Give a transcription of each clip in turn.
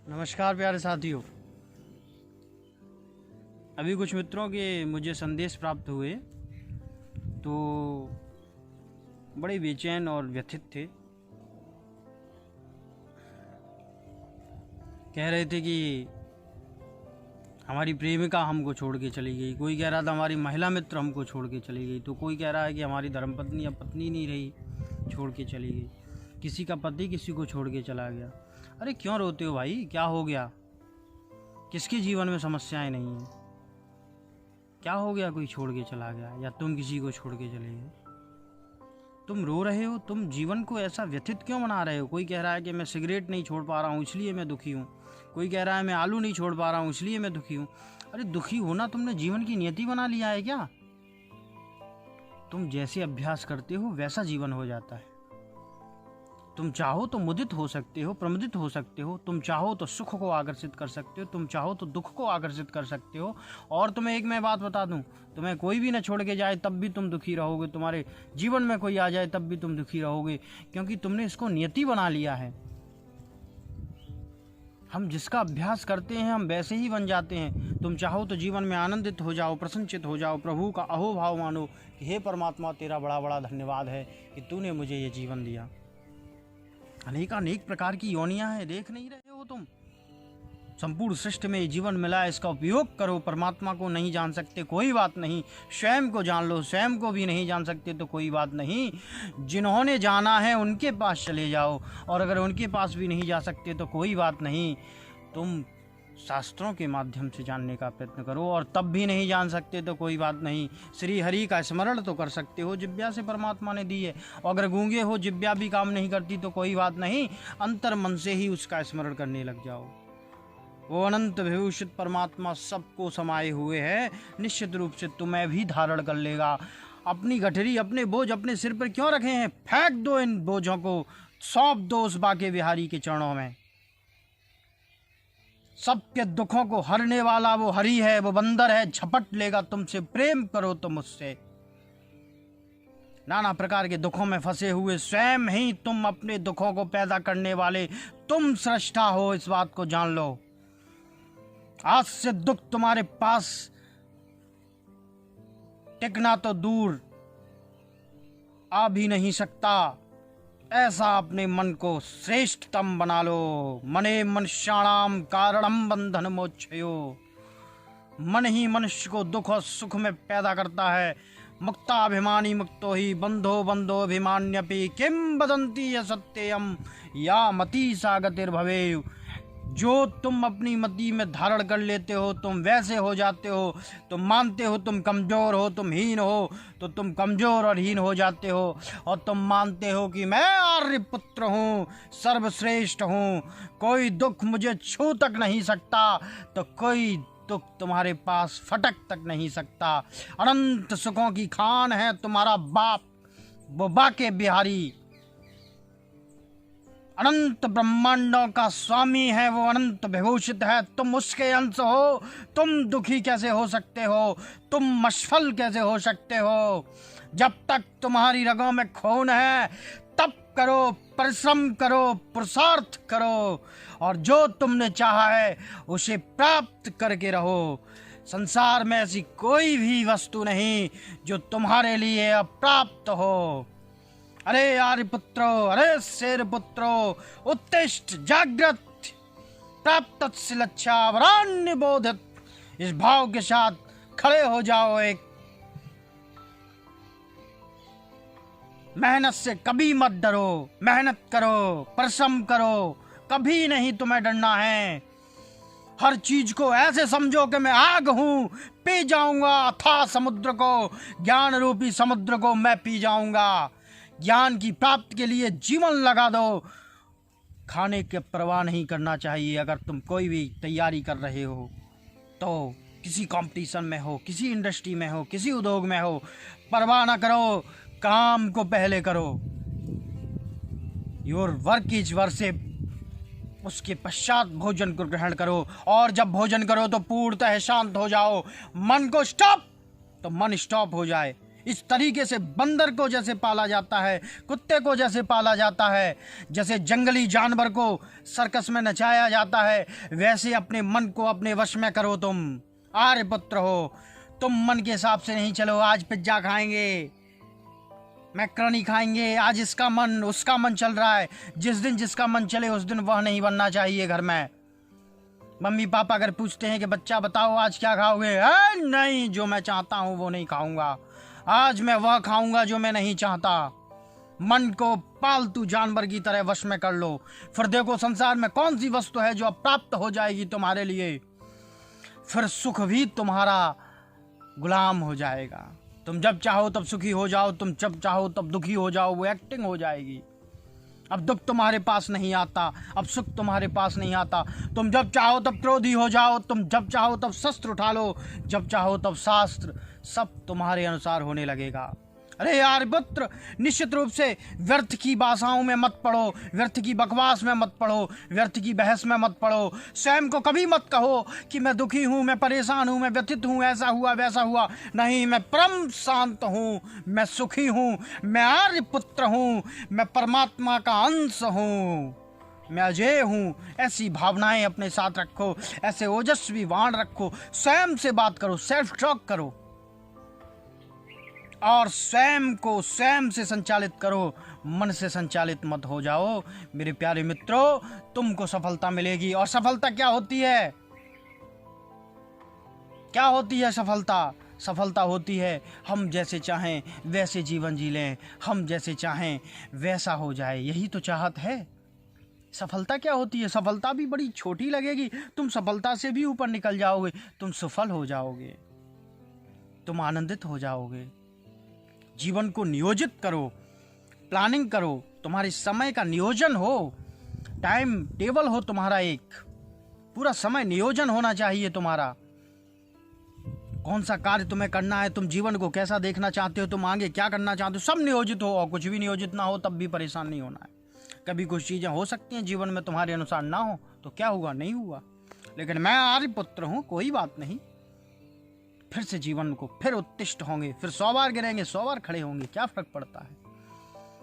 नमस्कार प्यारे साथियों। अभी कुछ मित्रों के मुझे संदेश प्राप्त हुए तो बड़े बेचैन और व्यथित थे। कह रहे थे कि हमारी प्रेमिका हमको छोड़ के चली गई, कोई कह रहा था हमारी महिला मित्र हमको छोड़ के चली गई, तो कोई कह रहा है कि हमारी धर्मपत्नी अब पत्नी नहीं रही, छोड़ के चली गई। किसी का पति किसी को छोड़ के चला गया। अरे क्यों रोते हो भाई, क्या हो गया? किसके जीवन में समस्याएं नहीं हैं? क्या हो गया कोई छोड़ के चला गया या तुम किसी को छोड़ के चले गए? तुम रो रहे हो, तुम जीवन को ऐसा व्यथित क्यों बना रहे हो? कोई कह रहा है कि मैं सिगरेट नहीं छोड़ पा रहा हूँ इसलिए मैं दुखी हूँ, कोई कह रहा है मैं आलू नहीं छोड़ पा रहा हूँ इसलिए मैं दुखी हूँ। अरे दुखी होना तुमने जीवन की नियति बना लिया है क्या? तुम जैसे अभ्यास करते हो वैसा जीवन हो जाता है। तुम चाहो तो मुदित हो सकते हो, प्रमुदित हो सकते हो, तुम चाहो तो सुख को आकर्षित कर सकते हो, तुम चाहो तो दुख को आकर्षित कर सकते हो। और तुम्हें एक मैं बात बता दूं, तुम्हें कोई भी न छोड़ के जाए तब भी तुम दुखी रहोगे, तुम्हारे जीवन में कोई आ जाए तब भी तुम दुखी रहोगे, क्योंकि तुमने इसको नियति बना लिया है। हम जिसका अभ्यास करते हैं हम वैसे ही बन जाते हैं। तुम चाहो तो जीवन में आनंदित हो जाओ, प्रसन्नचित हो जाओ, प्रभु का अहोभाव मानो कि हे परमात्मा तेरा बड़ा बड़ा धन्यवाद है कि तूने मुझे ये जीवन दिया। अनेक प्रकार की योनियां हैं, देख नहीं रहे हो तुम? संपूर्ण सृष्टि में जीवन मिला है, इसका उपयोग करो। परमात्मा को नहीं जान सकते कोई बात नहीं, स्वयं को जान लो। स्वयं को भी नहीं जान सकते तो कोई बात नहीं, जिन्होंने जाना है उनके पास चले जाओ। और अगर उनके पास भी नहीं जा सकते तो कोई बात नहीं, तुम शास्त्रों के माध्यम से जानने का प्रयत्न करो। और तब भी नहीं जान सकते तो कोई बात नहीं, श्री हरि का स्मरण तो कर सकते हो, जिब्या से परमात्मा ने दी है। और अगर गूंगे हो, जिब्या भी काम नहीं करती तो कोई बात नहीं, अंतर मन से ही उसका स्मरण करने लग जाओ। वो अनंत विभूषित परमात्मा सबको समाये हुए है, निश्चित रूप से तुम्हें भी धारण कर लेगा। अपनी गठरी, अपने बोझ अपने सिर पर क्यों रखे हैं? फेंक दो इन बोझों को, सौंप दो उस बाके बिहारी के चरणों में। सबके दुखों को हरने वाला वो हरि है, वो बंदर है, झपट लेगा तुमसे। प्रेम करो तुम उससे। नाना प्रकार के दुखों में फंसे हुए स्वयं ही तुम अपने दुखों को पैदा करने वाले तुम सृष्टा हो, इस बात को जान लो। आज से दुख तुम्हारे पास टिकना तो दूर आ भी नहीं सकता। ऐसा अपने मन को श्रेष्ठतम बना लो। मने मनुष्याणाम कारणम बंधन मोक्षयो। मन ही मनुष्य को दुख और सुख में पैदा करता है। मुक्ताभिमानी मुक्तो ही बंधो बंधो अभिमान्यपि किम बदंती असत्यम या मति सागतिर्भवेयु। जो तुम अपनी मति में धारण कर लेते हो तुम वैसे हो जाते हो। तुम मानते हो तुम कमजोर हो, तुम हीन हो, तो तुम कमजोर और हीन हो जाते हो। और तुम मानते हो कि मैं आर्य पुत्र हूँ, सर्वश्रेष्ठ हूँ, कोई दुख मुझे छू तक नहीं सकता, तो कोई दुख तुम्हारे पास फटक तक नहीं सकता। अनंत सुखों की खान है तुम्हारा बाप, वो बाके बिहारी। अनंत ब्रह्मांडों का स्वामी है, वो अनंत विभूषित है, तुम उसके अंश हो। तुम दुखी कैसे हो सकते हो? तुम मशफल कैसे हो सकते हो? जब तक तुम्हारी रगों में खून है तब करो, परिश्रम करो, पुरुषार्थ करो, और जो तुमने चाहा है उसे प्राप्त करके रहो। संसार में ऐसी कोई भी वस्तु नहीं जो तुम्हारे लिए अप्राप्त हो। अरे आर्य पुत्रो, अरे शेर पुत्रो, उत्तिष्ठ जागृत, प्राप्त लक्ष्या वरान्य बोधित। इस भाव के साथ खड़े हो जाओ। एक मेहनत से कभी मत डरो, मेहनत करो, परिश्रम करो, कभी नहीं तुम्हें डरना है। हर चीज को ऐसे समझो कि मैं आग हूं, पी जाऊंगा अथाह समुद्र को, ज्ञान रूपी समुद्र को मैं पी जाऊंगा। ज्ञान की प्राप्ति के लिए जीवन लगा दो। खाने के परवाह नहीं करना चाहिए। अगर तुम कोई भी तैयारी कर रहे हो तो किसी कंपटीशन में हो, किसी इंडस्ट्री में हो, किसी उद्योग में हो, परवाह ना करो, काम को पहले करो। Your work is worship. उसके पश्चात भोजन को ग्रहण करो, और जब भोजन करो तो पूर्णतः शांत हो जाओ। मन को स्टॉप, तो मन स्टॉप हो जाए। इस तरीके से बंदर को जैसे पाला जाता है, कुत्ते को जैसे पाला जाता है, जैसे जंगली जानवर को सर्कस में नचाया जाता है, वैसे अपने मन को अपने वश में करो। तुम आर्यपुत्र हो, तुम मन के हिसाब से नहीं चलो। आज पिज्जा खाएंगे, मैकरोनी खाएंगे, आज इसका मन उसका मन चल रहा है। जिस दिन जिसका मन चले उस दिन वह नहीं बनना चाहिए। घर में मम्मी पापा अगर पूछते हैं कि बच्चा बताओ आज क्या खाओगे, नहीं, जो मैं चाहता हूँ वो नहीं खाऊंगा, आज मैं वह खाऊंगा जो मैं नहीं चाहता। मन को पालतू जानवर की तरह वश में कर लो, फिर देखो संसार में कौन सी वस्तु है जो अप्राप्त हो जाएगी तुम्हारे लिए। फिर सुख भी तुम्हारा गुलाम हो जाएगा। तुम जब चाहो तब सुखी हो जाओ, तुम जब चाहो तब दुखी हो जाओ, वो एक्टिंग हो जाएगी। अब दुख तुम्हारे पास नहीं आता, अब सुख तुम्हारे पास नहीं आता। तुम जब चाहो तब क्रोधी हो जाओ, तुम जब चाहो तब शस्त्र उठा लो, जब चाहो तब शास्त्र, सब तुम्हारे अनुसार होने लगेगा। अरे यार पुत्र, निश्चित रूप से व्यर्थ की भाषाओं में मत पढ़ो, व्यर्थ की बकवास में मत पढ़ो, व्यर्थ की बहस में मत पढ़ो। स्वयं को कभी मत कहो कि मैं दुखी हूँ, मैं परेशान हूँ, मैं व्यथित हूँ, ऐसा हुआ वैसा हुआ। नहीं, मैं परम शांत हूँ, मैं सुखी हूँ, मैं आर्य पुत्र हूँ, मैं परमात्मा का अंश हूँ, मैं अजय हूँ। ऐसी भावनाएं अपने साथ रखो, ऐसे ओजस्वी वाण रखो, स्वयं से बात करो, सेल्फ टॉक करो और स्वयं को स्वयं से संचालित करो, मन से संचालित मत हो जाओ। मेरे प्यारे मित्रों, तुमको सफलता मिलेगी। और सफलता क्या होती है? क्या होती है सफलता? सफलता होती है हम जैसे चाहें वैसे जीवन जी लें, हम जैसे चाहें वैसा हो जाए, यही तो चाहत है। सफलता क्या होती है? सफलता भी बड़ी छोटी लगेगी, तुम सफलता से भी ऊपर निकल जाओगे, तुम सफल हो जाओगे, तुम आनंदित हो जाओगे। जीवन को नियोजित करो, प्लानिंग करो, तुम्हारे समय का नियोजन हो, टाइम टेबल हो तुम्हारा, एक पूरा समय नियोजन होना चाहिए तुम्हारा। कौन सा कार्य तुम्हें करना है, तुम जीवन को कैसा देखना चाहते हो, तुम आगे क्या करना चाहते हो, सब नियोजित हो। और कुछ भी नियोजित ना हो तब भी परेशान नहीं होना है। कभी कुछ चीजें हो सकती हैं जीवन में तुम्हारे अनुसार ना हो तो क्या हुआ, नहीं हुआ, लेकिन मैं आर्यपुत्र हूं, कोई बात नहीं। फिर से जीवन को फिर उत्तिष्ठ होंगे, फिर 100 बार गिरेंगे 100 बार खड़े होंगे, क्या फर्क पड़ता है।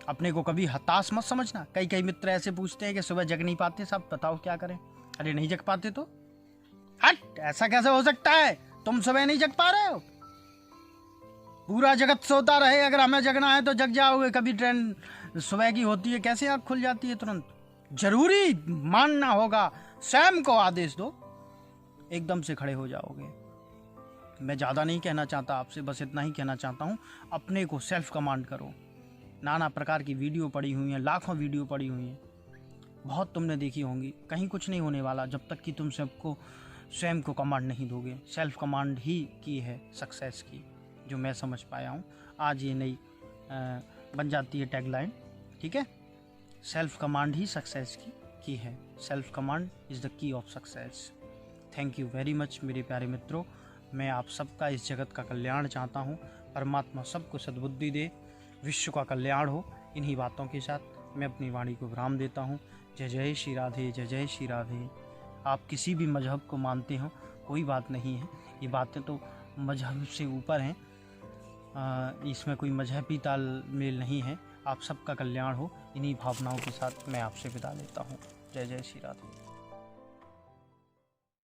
अपने को कभी हताश मत समझना। कई मित्र ऐसे पूछते हैं कि सुबह जग नहीं पाते साहब, बताओ क्या करें। अरे नहीं जग पाते तो हट, ऐसा कैसे हो सकता है? तुम सुबह नहीं जग पा रहे हो, पूरा जगत सोता रहे, अगर हमें जगना है तो जग जाओगे। कभी ट्रेन सुबह की होती है, कैसे आँख खुल जाती है तुरंत। जरूरी मानना होगा, स्वयं को आदेश दो, एकदम से खड़े हो जाओगे। मैं ज़्यादा नहीं कहना चाहता आपसे, बस इतना ही कहना चाहता हूँ, अपने को सेल्फ कमांड करो। नाना प्रकार की वीडियो पड़ी हुई हैं, लाखों वीडियो पड़ी हुई हैं, बहुत तुमने देखी होंगी। कहीं कुछ नहीं होने वाला जब तक कि तुम सबको स्वयं को कमांड नहीं दोगे। सेल्फ कमांड ही की है सक्सेस की, जो मैं समझ पाया हूँ। आज ये नई बन जाती है टैगलाइन, ठीक है। सेल्फ कमांड ही सक्सेस की है। Self command is the key of success. Thank you very much मेरे प्यारे मित्रों। मैं आप सबका इस जगत का कल्याण चाहता हूँ। परमात्मा सबको सद्बुद्धि दे, विश्व का कल्याण हो। इन्हीं बातों के साथ मैं अपनी वाणी को विराम देता हूँ। जय जय श्री राधे, जय जय श्री राधे। आप किसी भी मजहब को मानते हो, कोई बात नहीं है, ये बातें तो मजहब से ऊपर हैं, इसमें कोई मजहबी तालमेल नहीं है। आप सबका कल्याण हो। इन्हीं भावनाओं के साथ मैं आपसे विदा लेता हूँ। जय जय श्री राधे।